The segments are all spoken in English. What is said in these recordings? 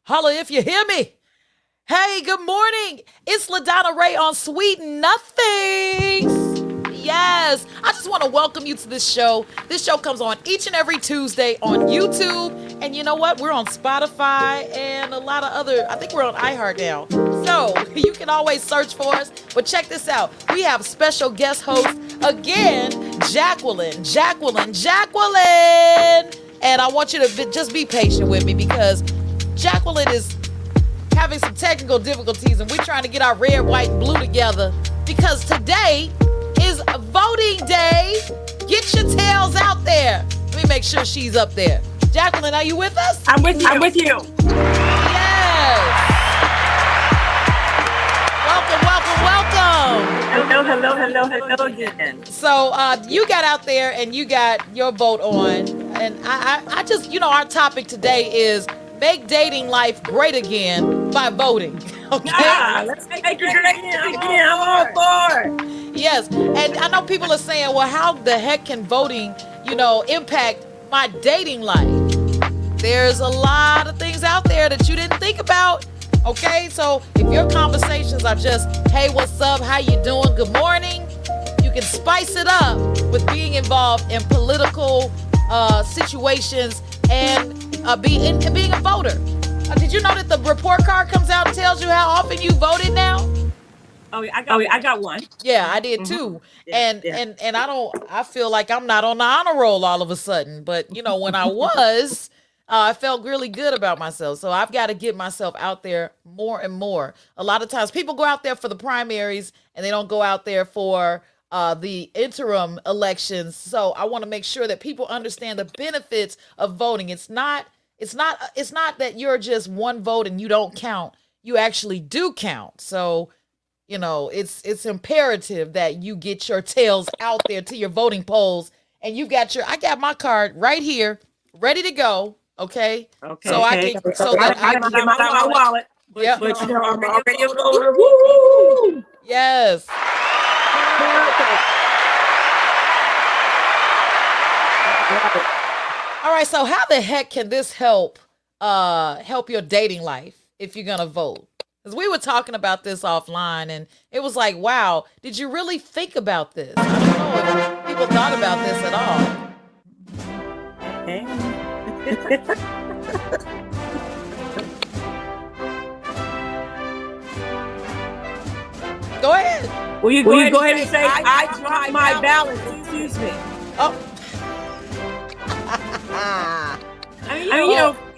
Holla if you hear me. Hey, good morning. It's LaDonna Raeh on Sweet Nothings. Yes, I just want to welcome you to this show. This show comes on each and every Tuesday on YouTube. And you know what? We're on Spotify and a lot of other, I think we're on iHeart now. So you can always search for us. But check this out. We have special guest host again, Jacquiline. And I want you to just be patient with me because Jacquiline is having some technical difficulties and we're trying to get our red, white, and blue together because today is voting day. Get your tails out there. Let me make sure she's up there. Jacquiline, are you with us? I'm with you. Yes. Hello again. So you got out there and you got your vote on. And I just, our topic today is make dating life great again by voting. Okay? Yeah, let's make it great again. I'm all for it. Yes. And I know people are saying, well, how the heck can voting, impact my dating life? There's a lot of things out there that you didn't think about. Okay? So if your conversations are just, hey, what's up? How you doing? Good morning. You can spice it up with being involved in political situations and being a voter. Did you know that the report card comes out and tells you how often you voted now? Oh, yeah, I got one. Yeah, I did too. And I feel like I'm not on the honor roll all of a sudden. But when I was, I felt really good about myself. So I've got to get myself out there more and more. A lot of times people go out there for the primaries and they don't go out there for the interim elections. So I want to make sure that people understand the benefits of voting. It's not that you're just one vote and you don't count. You actually do count. So, it's imperative that you get your tails out there to your voting polls. And I got my card right here, ready to go. Okay. So I can get my wallet. Yeah. But I'm already a voter. Woo! Yes. All right, so how the heck can this help your dating life if you're gonna vote? Because we were talking about this offline, and it was like, wow, did you really think about this? I don't know if people thought about this at all. Okay. Go ahead. Will you go ahead and say I dropped my ballot? Excuse me. Oh.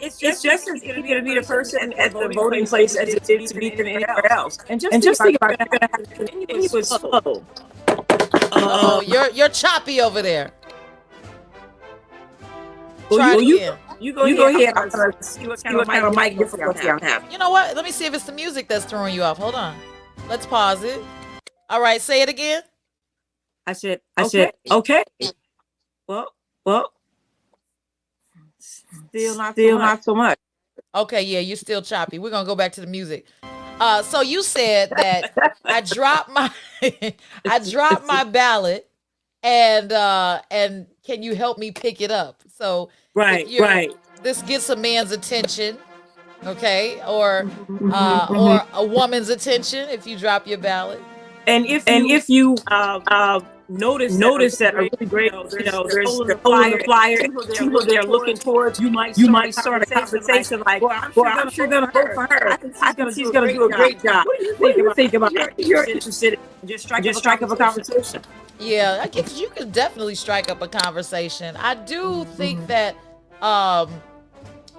It's just as good to be the person at the voting place as it is to be anywhere else. And just think about it, you're going to have to continue with slow. Oh, you're choppy over there. Try it again. You go ahead. I'm going to see what kind of mic difficulty I'm having. You know what? Let me see if it's the music that's throwing you off. Hold on. Let's pause it. All right, say it again. I said, okay. Well. Still not so much. Okay, yeah, you're still choppy. We're gonna go back to the music. So you said that I dropped my ballot, and can you help me pick it up? So right. This gets a man's attention, okay, or a woman's attention if you drop your ballot. And if you notice that are really great, there's the flyer, people they're looking towards, you might start a conversation like, well, I'm sure gonna vote for her. I think she's gonna do a great job. What do you think about her? You're interested in just strike up a conversation. Yeah, I guess you can definitely strike up a conversation. I do think that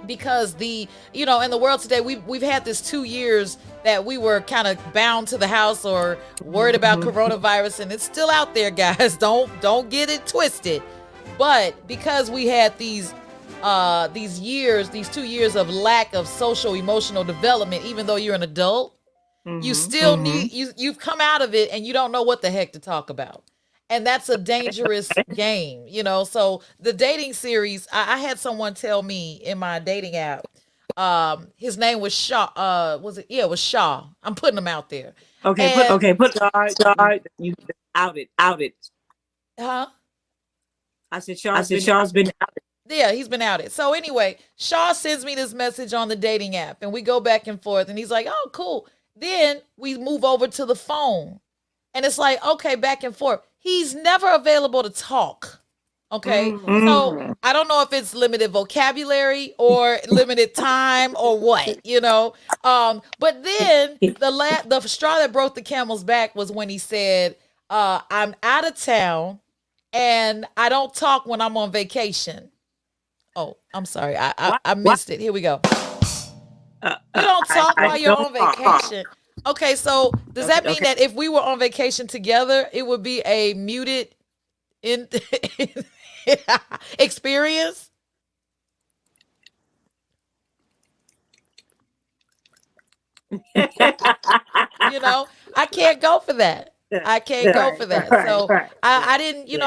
because in the world today, we've had this 2 years that we were kind of bound to the house or worried about coronavirus, and it's still out there, guys. Don't get it twisted. But because we had these 2 years of lack of social emotional development, even though you're an adult, you still need you've come out of it and you don't know what the heck to talk about. And that's a dangerous game, So the dating series, I had someone tell me in my dating app, his name was Shaw. Was it? Yeah, it was Shaw. I'm putting him out there. Okay. Put you out it. Huh? I said Shaw's been outed. Yeah, he's been outed. So anyway, Shaw sends me this message on the dating app and we go back and forth and he's like, oh, cool. Then we move over to the phone and it's like, okay, back and forth. He's never available to talk. Okay. So I don't know if it's limited vocabulary or limited time or what, you know. But then the straw that broke the camel's back was when he said, I'm out of town and I don't talk when I'm on vacation. Oh, I'm sorry. I missed it. Here we go. You don't talk while you're on vacation. Okay, so does that mean that if we were on vacation together, it would be a muted experience? You know, I can't go for that. I can't go for that. So I didn't, you know,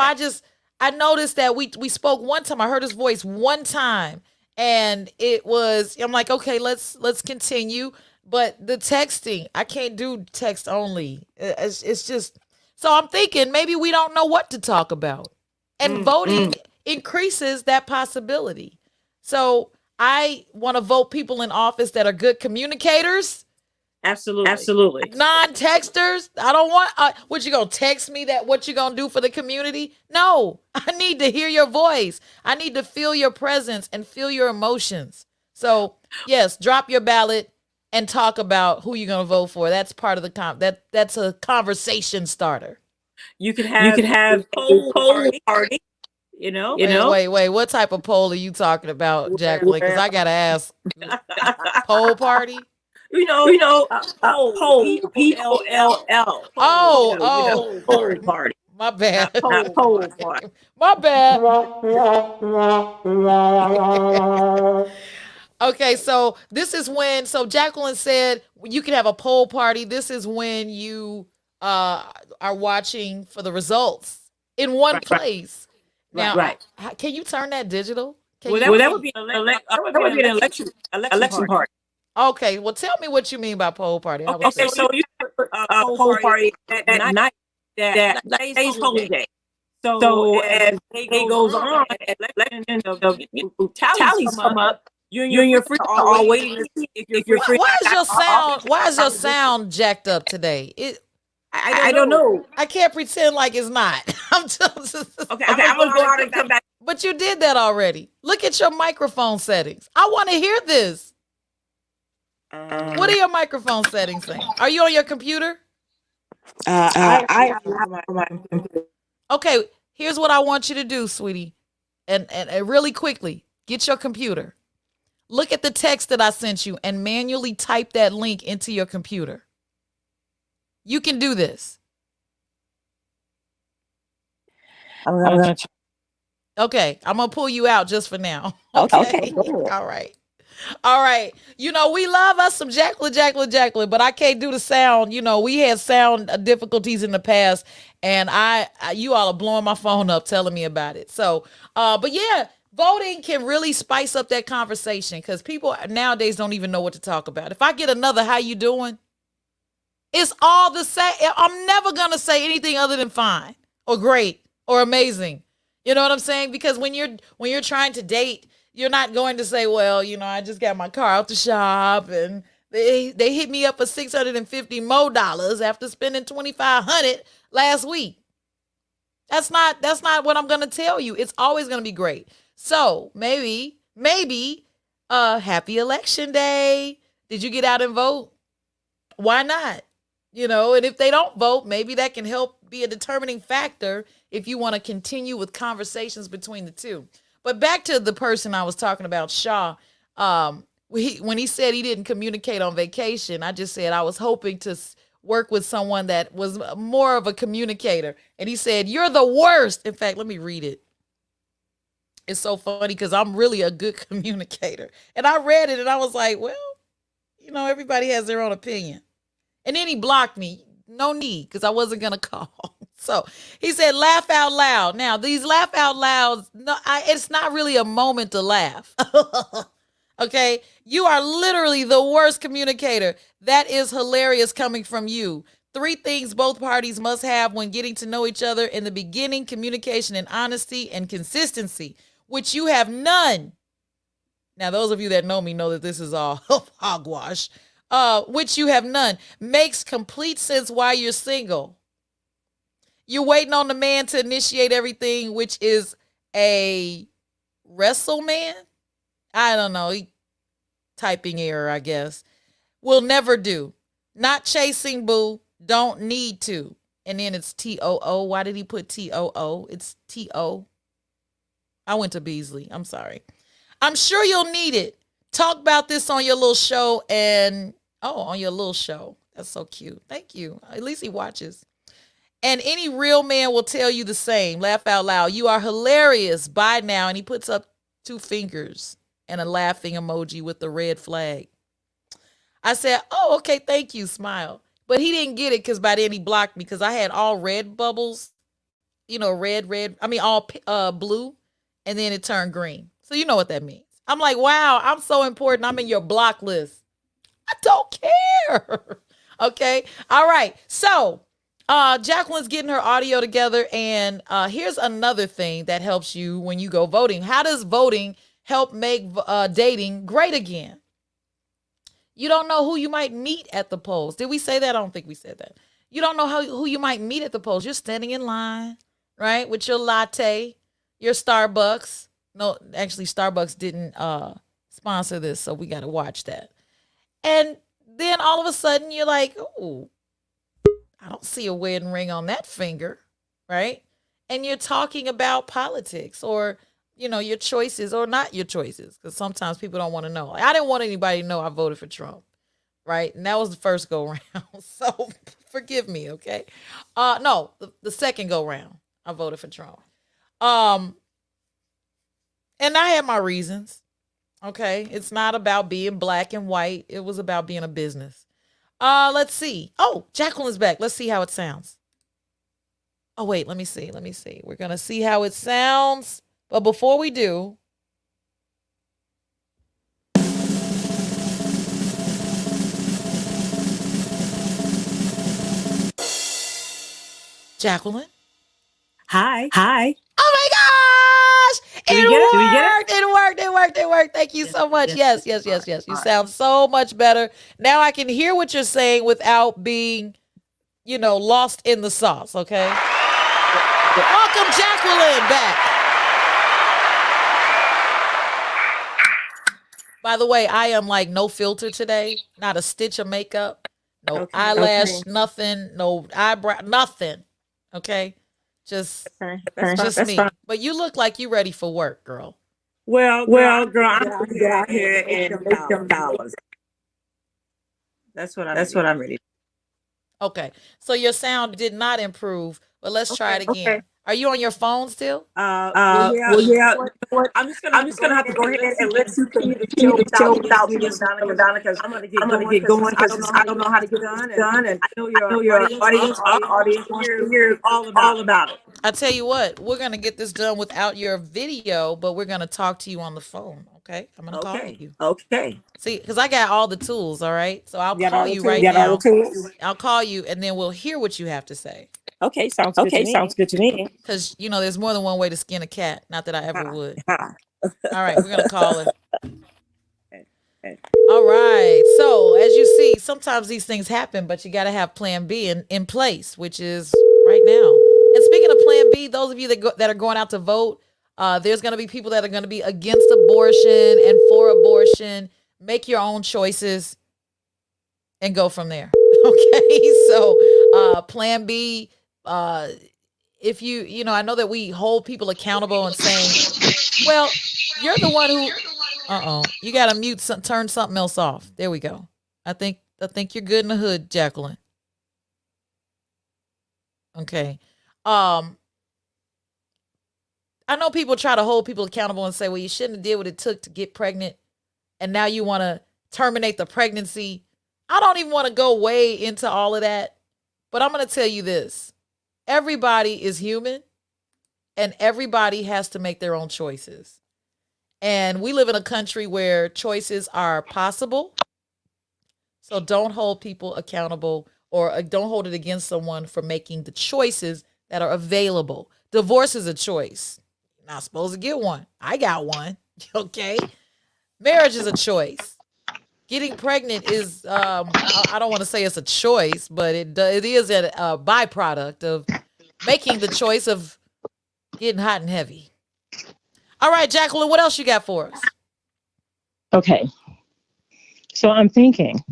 I noticed that we spoke one time. I heard his voice one time and it was, I'm like, okay, let's continue. But the texting, I can't do text only. It's just, so I'm thinking maybe we don't know what to talk about. And voting increases that possibility. So I want to vote people in office that are good communicators. Absolutely. Non-texters. I don't want, what you gonna text me that what you gonna do for the community? No, I need to hear your voice. I need to feel your presence and feel your emotions. So yes, drop your ballot and talk about who you're gonna vote for. That's part of the that's a conversation starter. You could have a poll party. You know. Wait. What type of poll are you talking about, Jacqueline? Because I gotta ask. Poll party. Poll. POLL. Poll party. My bad. Poll party. My bad. Okay, so this is when, so Jacqueline said you can have a poll party. This is when you are watching for the results in one place. Now, can you turn that digital? That would be an election party. Okay, well, tell me what you mean by poll party. Okay, so you put a poll party at night. That day's holy day. So as the day goes on, the tallies come up. You and your friends are all waiting to see if you're free. Why is your sound jacked up today? I don't know. I can't pretend like it's not. I'm gonna go out and come back. But you did that already. Look at your microphone settings. I want to hear this. What are your microphone settings saying? Are you on your computer? I have my computer. Okay, here's what I want you to do, sweetie. And really quickly, get your computer. Look at the text that I sent you and manually type that link into your computer. You can do this. Okay, I'm going to pull you out just for now. Okay. All right. You know, we love us some Jacqueline, but I can't do the sound. You know, we had sound difficulties in the past, and you all are blowing my phone up telling me about it. So, but yeah, voting can really spice up that conversation because people nowadays don't even know what to talk about. If I get another, how you doing? It's all the same. I'm never going to say anything other than fine or great or amazing. You know what I'm saying? Because when you're trying to date, you're not going to say, well, you know, I just got my car out the shop and they hit me up for $650 more after spending $2,500 last week. That's not what I'm going to tell you. It's always going to be great. So maybe happy election day. Did you get out and vote? Why not? You know, and if they don't vote, maybe that can help be a determining factor if you want to continue with conversations between the two. But back to the person I was talking about, Shaw, when he said he didn't communicate on vacation, I just said I was hoping to work with someone that was more of a communicator. And he said, you're the worst. In fact, let me read it. It's so funny because I'm really a good communicator. And I read it and I was like, well, you know, everybody has their own opinion. And then he blocked me. No need, because I wasn't going to call. So he said, laugh out loud. Now, these laugh out louds, it's not really a moment to laugh. Okay? You are literally the worst communicator. That is hilarious coming from you. 3 things both parties must have when getting to know each other in the beginning: communication and honesty and consistency. which you have none. Now, those of you that know me know that this is all hogwash. Which you have none. Makes complete sense why you're single. You're waiting on the man to initiate everything, which is a wrestle man. I don't know. Typing error, I guess. Will never do. Not chasing, boo. Don't need to. And then it's T-O-O. Why did he put T-O-O? It's T-O. I went to Beasley. I'm sorry. I'm sure you'll need it. Talk about this on your little show on your little show. That's so cute. Thank you. At least he watches. And any real man will tell you the same. Laugh out loud. You are hilarious. Bye now. And he puts up 2 fingers and a laughing emoji with the red flag. I said, oh, okay, thank you. Smile. But he didn't get it because by then he blocked me because I had all red bubbles. You know, all blue. And then it turned green. So you know what that means. I'm like, wow, I'm so important. I'm in your block list. I don't care. Okay. All right. So Jacqueline's getting her audio together. And here's another thing that helps you when you go voting. How does voting help make dating great again? You don't know who you might meet at the polls. Did we say that? I don't think we said that. You don't know who you might meet at the polls. You're standing in line, right, with your latte, your Starbucks. No, actually, Starbucks didn't sponsor this, so we got to watch that. And then all of a sudden, you're like, oh, I don't see a wedding ring on that finger, right? And you're talking about politics or, you know, your choices or not your choices, because sometimes people don't want to know. Like, I didn't want anybody to know I voted for Trump, right? And that was the first go round, so forgive me, okay? No, the second go round, I voted for Trump. And I had my reasons, okay? It's not about being black and white. It was about being a business. Let's see. Oh, Jacqueline's back. Let's see how it sounds. Oh, wait, let me see. We're going to see how it sounds. But before we do, Jacqueline. Hi. Oh my gosh! It worked. It worked. Thank you so much. Yes. You sound so much better. Now I can hear what you're saying without being, lost in the sauce, okay? Welcome, Jacqueline, back. By the way, I am like no filter today. Not a stitch of makeup. No eyelash, nothing. No eyebrow, nothing. Okay? Just me. Fine. But you look like you ready for work, girl. Well, girl, I'm ready to get out here and make some dollars. That's what I'm ready. Okay. So your sound did not improve, but let's try it again. Okay. Are you on your phone still? Yeah. I'm just gonna have to go ahead and let you continue the show without me, LaDonna, because I'm gonna get going because I don't know how to get done, and I know your audience wants to hear all about it. I tell you what, we're gonna get this done without your video, but we're gonna talk to you on the phone. Okay, I'm gonna call you. Okay. See, because I got all the tools. All right, so I'll call you right now. I'll call you, and then we'll hear what you have to say. Okay, sounds good to me. Because, there's more than one way to skin a cat. Not that I ever would. All right, we're going to call her. All right. So, as you see, sometimes these things happen, but you got to have plan B in place, which is right now. And speaking of plan B, those of you that are going out to vote, there's going to be people that are going to be against abortion and for abortion. Make your own choices and go from there. Okay? So, plan B... if I know that we hold people accountable and saying, well, you're the one who, you got to turn something else off. There we go. I think you're good in the hood, Jacqueline. Okay. I know people try to hold people accountable and say, well, you shouldn't have did what it took to get pregnant. And now you want to terminate the pregnancy. I don't even want to go way into all of that, but I'm going to tell you this. Everybody is human and everybody has to make their own choices. And we live in a country where choices are possible. So don't hold people accountable or don't hold it against someone for making the choices that are available. Divorce is a choice. Not supposed to get one. I got one. Okay. Marriage is a choice. Getting pregnant is I don't want to say it's a choice, but it is a byproduct of making the choice of getting hot and heavy. All right, Jacqueline, what else you got for us? Okay. So I'm thinking,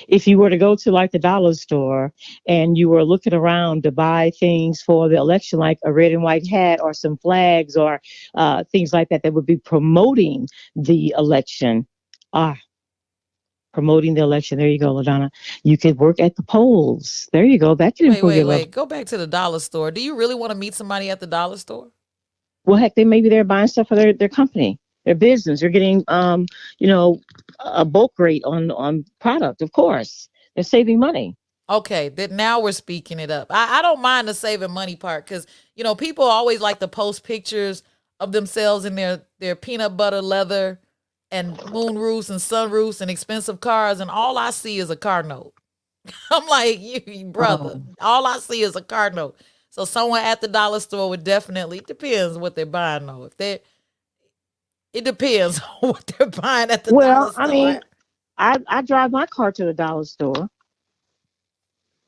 if you were to go to like the dollar store and you were looking around to buy things for the election, like a red and white hat or some flags or things like that, that would be promoting the election. Ah, promoting the election. There you go, LaDonna. You could work at the polls. There you go. That could Wait, improve wait, your level. wait. Go back to the dollar store. Do you really want to meet somebody at the dollar store? Well, heck, they're buying stuff for their company, their business. They're getting you know, a bulk rate on product. Of course, they're saving money. Okay, that now we're speaking it up. I don't mind the saving money part because people always like to post pictures of themselves in their peanut butter leather and moon roofs and sun roofs and expensive cars, and all I see is a car note. I'm like, you brother, Oh. all I see is a car note. So someone at the dollar store would definitely, it depends what they're buying though. It depends on what they're buying at the dollar Well, I store. mean, I drive my car to the dollar store,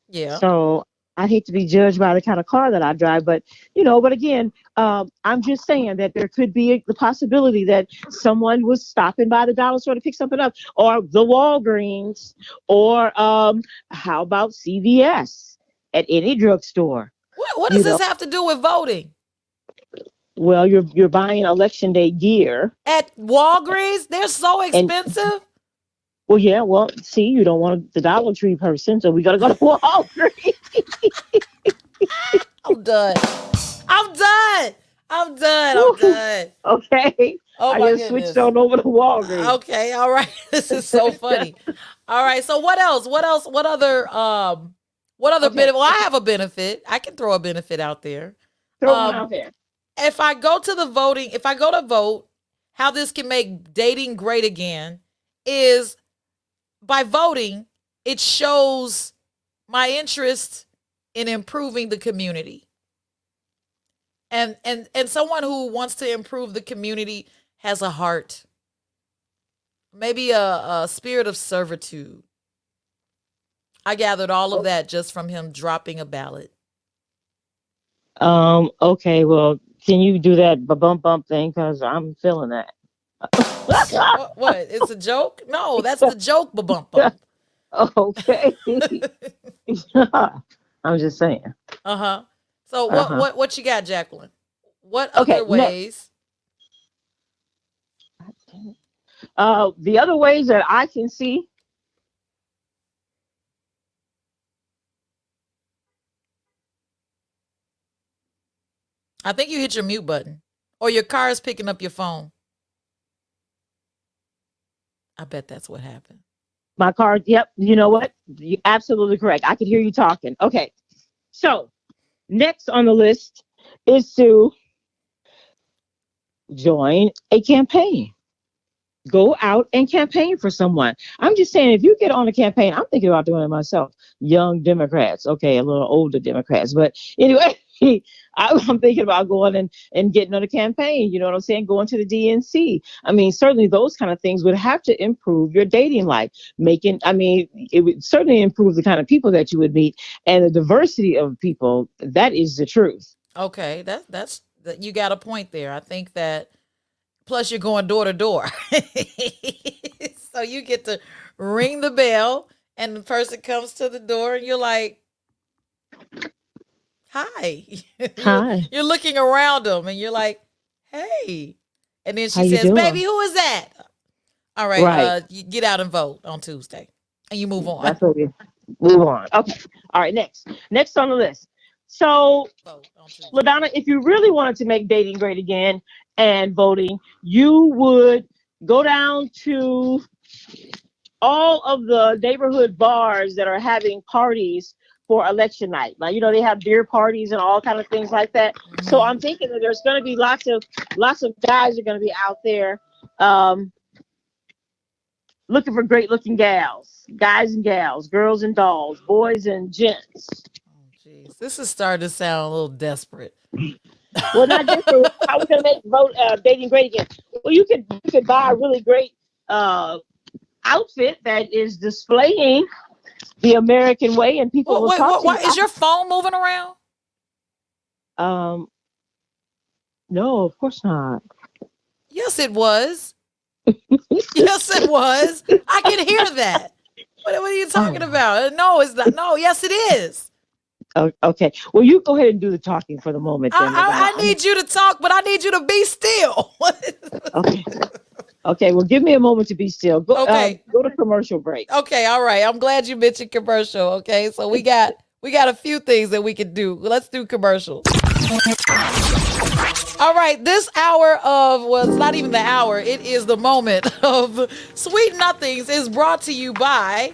Yeah. so I hate to be judged by the kind of car that I drive. But but again, I'm just saying that there could be the possibility that someone was stopping by the dollar store to pick something up, or the Walgreens, or how about CVS at any drugstore? What does You this know, have to do with voting? well, you're buying election day gear, At Walgreens, they're so and expensive. well, yeah, well, see, you don't want the Dollar Tree person, so we gotta go to Walgreens. I'm done. I'm done. I'm done. I'm done. Okay, Oh I my just switched goodness. on over to Walgreens. Okay, all right. This is so funny. All right. So what else? What else? What other Okay, benefit? Well, I have a benefit. I can throw a benefit out there. throw one Um, out there. if I go to the voting, if I go to vote, how this can make dating great again is by voting, it shows my interest in improving the community. And someone who wants to improve the community has a heart, maybe a spirit of servitude. I gathered all of that just from him dropping a ballot. Okay, well, can you do that bump bump thing? Because I'm feeling that. What? It's a joke? No, that's the joke. Ba bump bump. Okay. I'm just saying. Uh-huh. So Uh-huh. what you got, Jacqueline? What Okay, other next. ways? The other ways that I can see. I think you hit your mute button. Or your car is picking up your phone. I bet that's what happened. My card, yep, you know what? You're absolutely correct. I could hear you talking. Okay. So next on the list is to join a campaign. Go out and campaign for someone. I'm just saying, if you get on a campaign, I'm thinking about doing it myself. Young Democrats, okay, a little older Democrats, but anyway, I'm thinking about going and getting on a campaign. You know what I'm saying? Going to the DNC. I mean, certainly those kind of things would have to improve your dating life. I mean, it would certainly improve the kind of people that you would meet and the diversity of people. That is the truth. Okay, that's you got a point there. I think that plus you're going door to door. So you get to ring the bell and the person comes to the door and you're like, hi. you're, Hi, you're looking around them and you're like, hey. And then how she you says, baby, doing? who is that? All right, Right. you get out and vote on Tuesday. And you move on. That's what we move on. Okay. All right. Next on the list. So, Vote on Tuesday. LaDonna, if you really wanted to make dating great again and voting, you would go down to all of the neighborhood bars that are having parties for election night. Like, they have beer parties and all kind of things like that. So Mhm. I'm thinking that there's going to be lots of guys are going to be out there um, looking for great looking gals, guys and gals, girls and dolls, boys and gents. Oh, jeez. This is starting to sound a little desperate. Well, not just for how we're gonna make vote dating great again. Well, you could buy a really great uh, outfit that is displaying the American way, and people What? will Wait, talk what? to you. Why is your phone moving around? Um, no, of course not. Yes, it was. Yes, it was. I can hear that. What are you talking Oh, about? No, it's not. No, yes, it is. okay. Well, you go ahead and do the talking for the moment, then, LaDonna. I need you to talk, but I need you to be still. Okay. Okay. Well, give me a moment to be still. Okay. Go to commercial break. Okay, all right. I'm glad you mentioned commercial. Okay, so we got a few things that we can do. Let's do commercials. All right, this hour of, well, it's not even the hour, it is the moment of Sweet Nothings is brought to you by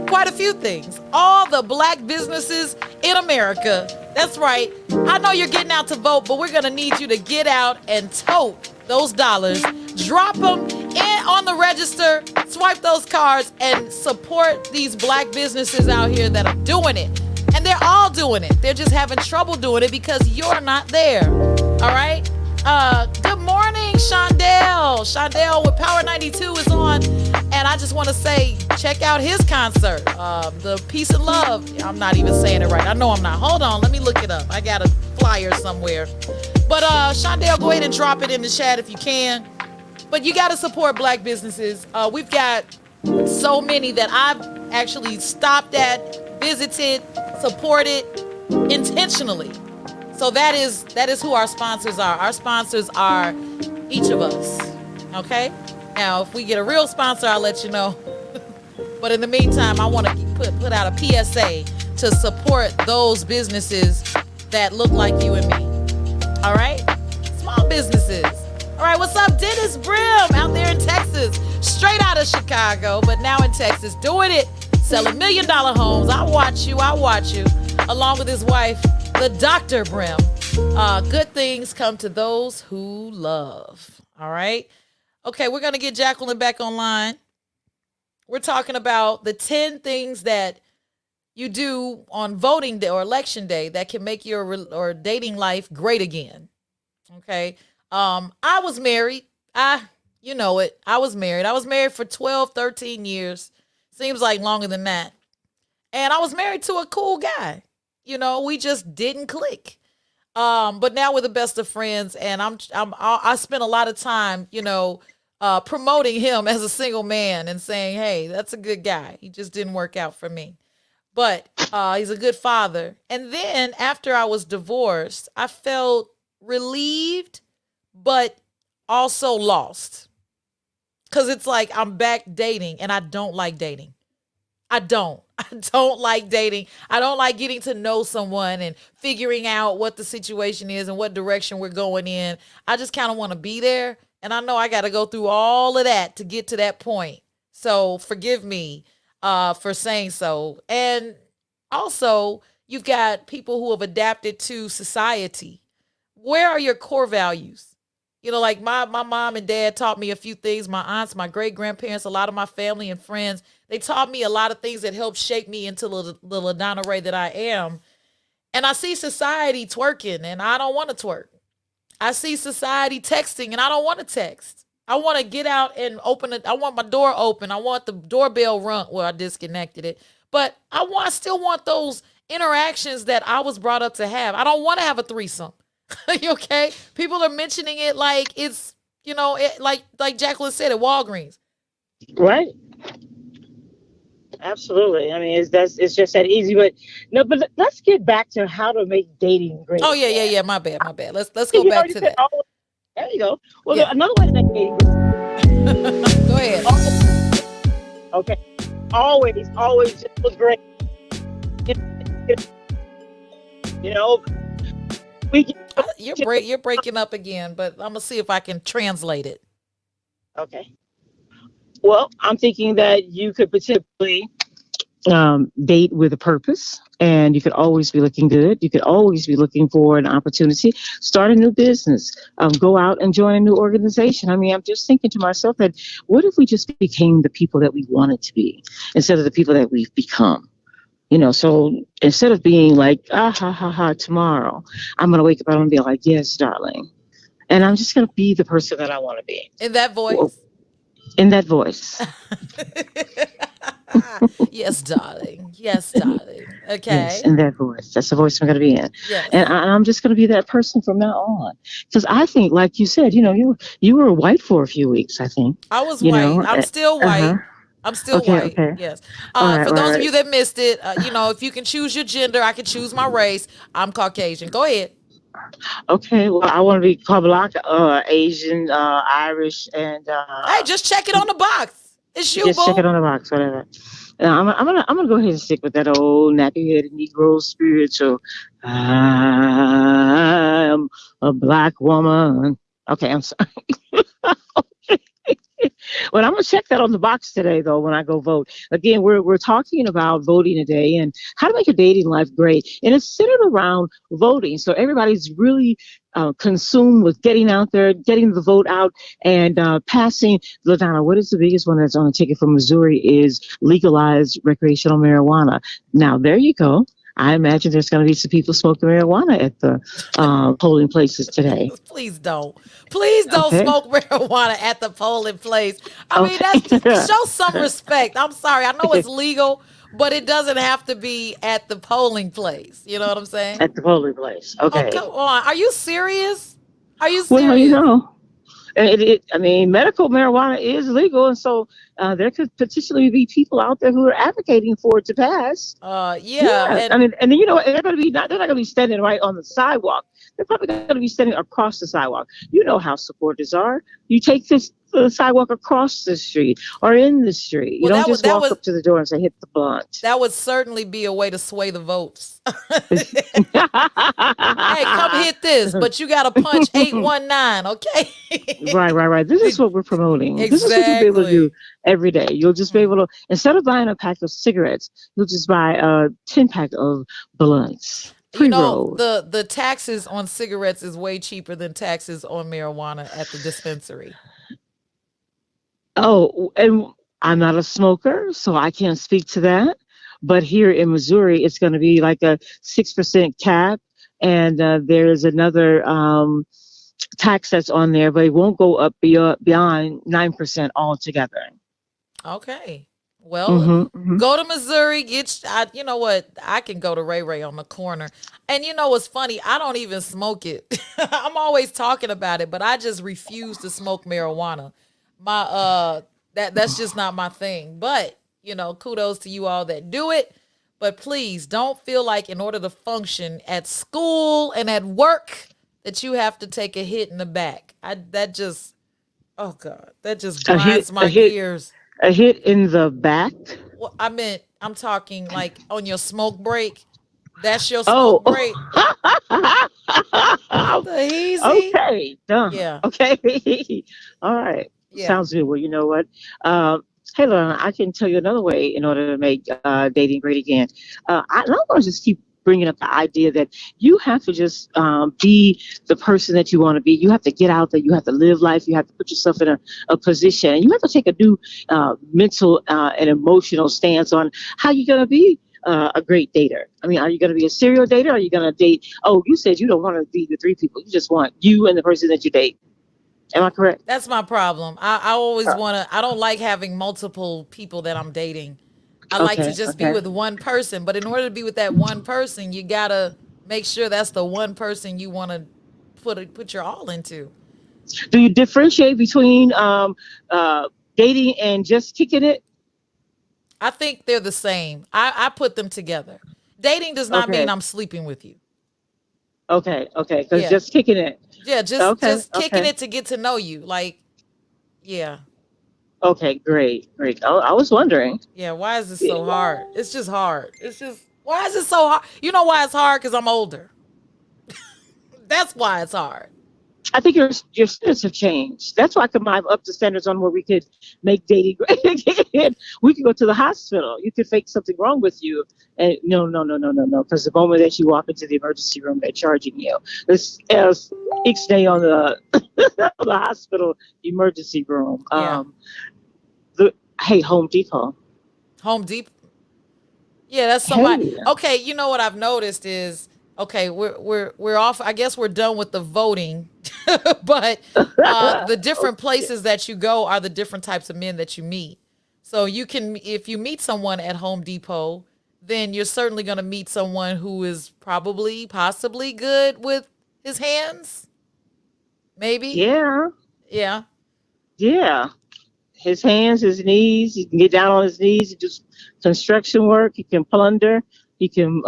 quite a few things. All the black businesses in America. That's right. I know you're getting out to vote, but we're going to need you to get out and tote those dollars. Drop them in on the register, swipe those cards, and support these black businesses out here that are doing it. And they're all doing it. They're just having trouble doing it because you're not there. All right? Good morning, Shondell. Shondell with Power 92 is on. And I just want to say, check out his concert, the Peace and Love. I'm not even saying it right. I know I'm not. Hold on. Let me look it up. I got a flyer somewhere. But Shondell, go ahead and drop it in the chat if you can. But you got to support black businesses. We've got so many that I've actually stopped at, visited, supported intentionally. So that is who our sponsors are. Our sponsors are each of us. Okay? Now, if we get a real sponsor, I'll let you know. But in the meantime, I want to put out a PSA to support those businesses that look like you and me. All right? Small businesses. All right, what's up, Dennis Brim out there in Texas, straight out of Chicago, but now in Texas, doing it, selling $1 million homes. I watch you, along with his wife, the Dr. Brim. Good things come to those who love. All right. Okay, we're going to get Jacqueline back online. We're talking about the 10 things that you do on voting day or election day that can make your or dating life great again. Okay. I was married. You know it. I was married. I was married for 12, 13 years. Seems like longer than that. And I was married to a cool guy. You know, we just didn't click. But now we're the best of friends, and I spent a lot of time, promoting him as a single man and saying, hey, that's a good guy. He just didn't work out for me. But he's a good father. And then after I was divorced, I felt relieved, but also lost. Because it's like I'm back dating, and I don't like dating. I don't like dating. I don't like getting to know someone and figuring out what the situation is and what direction we're going in. I just kind of want to be there. And I know I got to go through all of that to get to that point. So forgive me for saying so. And also, you've got people who have adapted to society. Where are your core values? You know, like my mom and dad taught me a few things. My aunts, my great-grandparents, a lot of my family and friends, they taught me a lot of things that helped shape me into the LaDonna Raeh that I am. And I see society twerking, and I don't want to twerk. I see society texting, and I don't want to text. I want to get out and open it. I want my door open. I want the doorbell rung. Well, I disconnected it. But I still want those interactions that I was brought up to have. I don't want to have a threesome. Okay? People are mentioning it like it's, like Jacqueline said at Walgreens. Right. Absolutely. I mean, it's just that easy. But no, but let's get back to how to make dating great. Oh yeah. My bad. Let's go back to that. There you go. Well, yeah. Another way to make dating great. Go ahead. Okay. Always just look great. You know, you're breaking up again, but I'm gonna see if I can translate it. Okay. Well, I'm thinking that you could potentially date with a purpose, and you could always be looking good. You could always be looking for an opportunity, start a new business, go out and join a new organization. I mean, I'm just thinking to myself that what if we just became the people that we wanted to be instead of the people that we've become? So instead of being like, ah, ha, ha, ha, tomorrow, I'm going to wake up and be like, yes, darling. And I'm just going to be the person that I want to be In that w- voice. in that voice. Yes, darling. Yes, darling. Yes, Okay. in that voice. That's the voice I'm going to be in. And Yes. I'm just going to be that person from now on. Because I think, like you said, you were white for a few weeks, I think. I was white. I'm still Uh-huh. white. I'm still Okay, white. okay. Yes. All right, For right, those of right. you that missed it, if you can choose your gender, I can choose my race. I'm Caucasian. Go ahead. Okay, well, I want to be called black, Asian, Irish, and Hey, just check it on the box. It's you, just check it boo. on the box, whatever. I'm gonna go ahead and stick with that old nappy-headed Negro spiritual. I'm a black woman. Okay, I'm sorry. Well, I'm gonna check that on the box today, though, when I go vote. Again, we're talking about voting today and how to make your dating life great, and it's centered around voting. So everybody's really consumed with getting out there, getting the vote out, and passing. LaDonna, what is the biggest one that's on the ticket for Missouri? Is legalized recreational marijuana. Now, there you go. I imagine there's going to be some people smoking marijuana at the polling places today. Please don't. Please don't Okay. smoke marijuana at the polling place. I mean, Okay. that's just show some respect. I'm sorry. I know it's legal, but it doesn't have to be at the polling place. You know what I'm saying? At the polling place. Oh, Okay. come on. Are you serious? Are you Well, serious? I mean, medical marijuana is legal, and so there could potentially be people out there who are advocating for it to pass. Yeah, Yeah, I and mean, and then they're not going to be standing right on the sidewalk. They're probably going to be standing across the sidewalk. You know how supporters are. You take this the sidewalk across the street or in the street. You well, don't that would just that walk was up to the door and say, "Hit the blunt." that would certainly be a way to sway the votes. Hey, come hit this, but you got to punch 819, okay? Right, right, right. This is what we're promoting. This is what you'll be able to do Exactly. every day. You'll just be able Hmm. to, instead of buying a pack of cigarettes, you'll just buy a 10 pack of blunts, You pre know, rolled. the taxes on cigarettes is way cheaper than taxes on marijuana at the dispensary. Oh, and I'm not a smoker, so I can't speak to that. But here in Missouri, it's going to be like a 6% cap. And there's another tax that's on there, but it won't go up beyond 9% altogether. Okay. Well, Hmm, hmm. go to Missouri. You know what? I can go to Ray Ray on the corner. And you know what's funny? I don't even smoke it. I'm always talking about it, but I just refuse to smoke marijuana. My that's just not my thing. But, kudos to you all that do it. But please don't feel like in order to function at school and at work that you have to take a hit in the back. Oh God, that just A hit, grinds a my hit, gears. a hit in the back. Well, I'm talking like on your smoke break. That's your Oh, smoke break. What the heezy? okay, done. Yeah, Okay, all right. yeah. Sounds good. Well, you know what? Um, hey, Lorna, I can tell you another way in order to make dating great again. I don't want to just keep bringing up the idea that you have to just be the person that you want to be. You have to get out there. You have to live life. You have to put yourself in a position. And you have to take a new mental and emotional stance on how you're going to be a great dater. I mean, are you going to be a serial dater? Or are you going to date? Oh, you said you don't want to be the three people. You just want you and the person that you date. Am I correct? That's my problem. I always want to. I don't like having multiple people that I'm dating. I like to Okay, just be okay. with one person. But in order to be with that one person, you gotta make sure that's the one person you want to put your all into. Do you differentiate between dating and just kicking it? I think they're the same. I put them together. Dating does not mean Okay, I'm sleeping with you. okay, okay. Because Yeah. just kicking it. Yeah, just Okay, just kicking okay, it to get to know you. Like, yeah. okay. Great, great. I was wondering. Yeah, why is this Yeah. so hard? It's just hard. It's just why is it so hard? You know why it's hard? Because I'm older. That's why it's hard. I think your standards have changed. That's why I could have up the standards on where we could make dating great again. We could go to the hospital. You could fake something wrong with you, and no, no, no, no, no, no. Because the moment that you walk into the emergency room, they're charging you. This is each day on the the hospital emergency room. Yeah. The Hey, Home Depot. Home Depot. Yeah, that's somebody. Hey, Okay, you know what I've noticed is okay, we're off. I guess we're done with the voting, but the different okay. places that you go are the different types of men that you meet. So you can, if you meet someone at Home Depot, then you're certainly going to meet someone who is probably, possibly good with his hands. Maybe, Yeah, yeah. yeah. His hands, his knees. He can get down on his knees and do construction work. He can plunder. He can,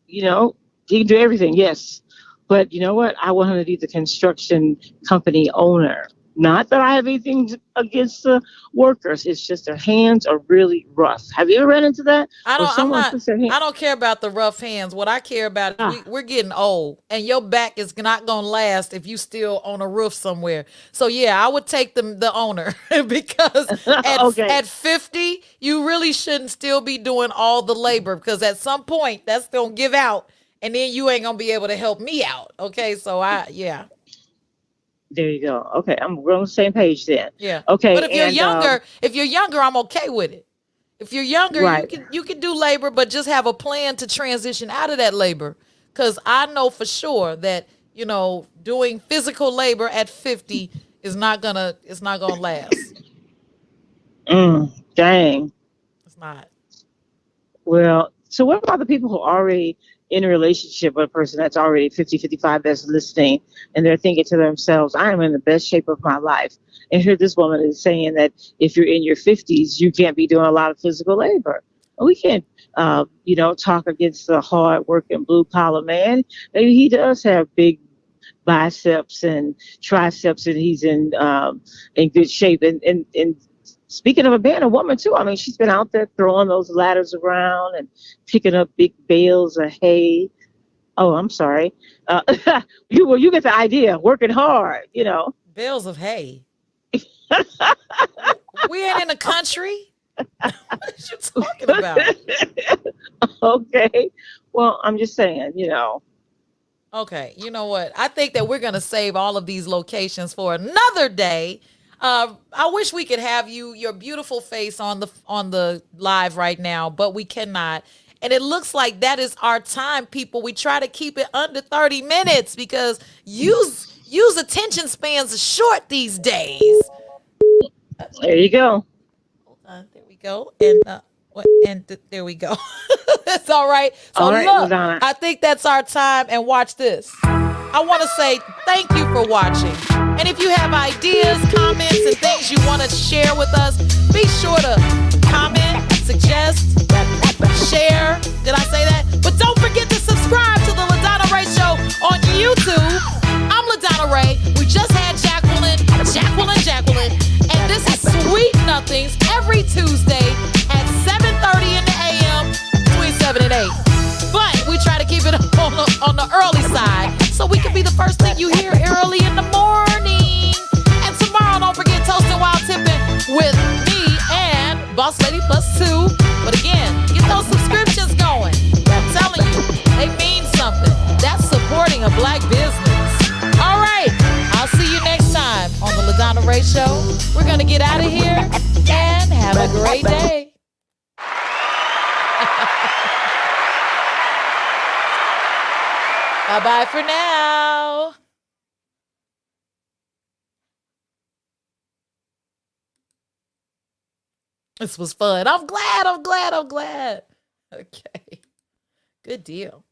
you know, he can do everything. Yes, but you know what? I want him to be the construction company owner. Not that I have anything against the workers. It's just their hands are really rough. Have you ever run into that? I Where don't. I'm someone not. puts their hand? I don't care about the rough hands. What I care about is Ah, we're getting old, and your back is not gonna last if you still on a roof somewhere. So yeah, I would take the owner because okay. at 50, you really shouldn't still be doing all the labor because at some point that's gonna give out, and then you ain't gonna be able to help me out. Okay, so yeah. There you go. Okay, we're on the same page then. Yeah. But Okay, and if you're younger, I'm okay with it. If you're younger, right. you can do labor, but just have a plan to transition out of that labor. Cause I know for sure that, doing physical labor at 50 is not gonna it's not gonna last. Dang. It's not. Well, so what about the people who are already in a relationship with a person that's already 50, 55 that's listening and they're thinking to themselves, I am in the best shape of my life. And here this woman is saying that if you're in your 50s, you can't be doing a lot of physical labor. We can't, talk against the hard working blue collar man. Maybe he does have big biceps and triceps and he's in good shape. And speaking of a man, a woman too. I mean, she's been out there throwing those ladders around and picking up big bales of hay. Oh, I'm sorry. Uh, you get the idea. Working hard. Bales of hay. We ain't in the country. What are you talking about? Okay. Well, I'm just saying. Okay, you know what? I think that we're gonna save all of these locations for another day. I wish we could have your beautiful face on the live right now, but we cannot. And it looks like that is our time, people. We try to keep it under 30 minutes because use attention spans are short these days. There you go. Hold on, there we go. And there we go. That's all right. So All right, look, LaDonna. I think that's our time. And watch this. I want to say thank you for watching. And if you have ideas, comments, and things you want to share with us, be sure to comment, suggest, share. Did I say that? But don't forget to subscribe to the LaDonna Raeh Show on YouTube. I'm LaDonna Raeh. We just had Jacqueline. And this is Sweet Nothings every Tuesday at 7:30 in the a.m. between 7 and 8. But we try to keep it on the early side so we can be the first thing you hear early in the morning. And tomorrow, don't forget Toasting While Tipping with me and Boss Lady Plus 2. But again, get those subscriptions going. I'm telling you, they mean something. That's supporting a black business. All right, I'll see you next time on the LaDonna Raeh Show. We're going to get out of here and have a great day. Bye-bye for now. This was fun. I'm glad. Okay. Good deal.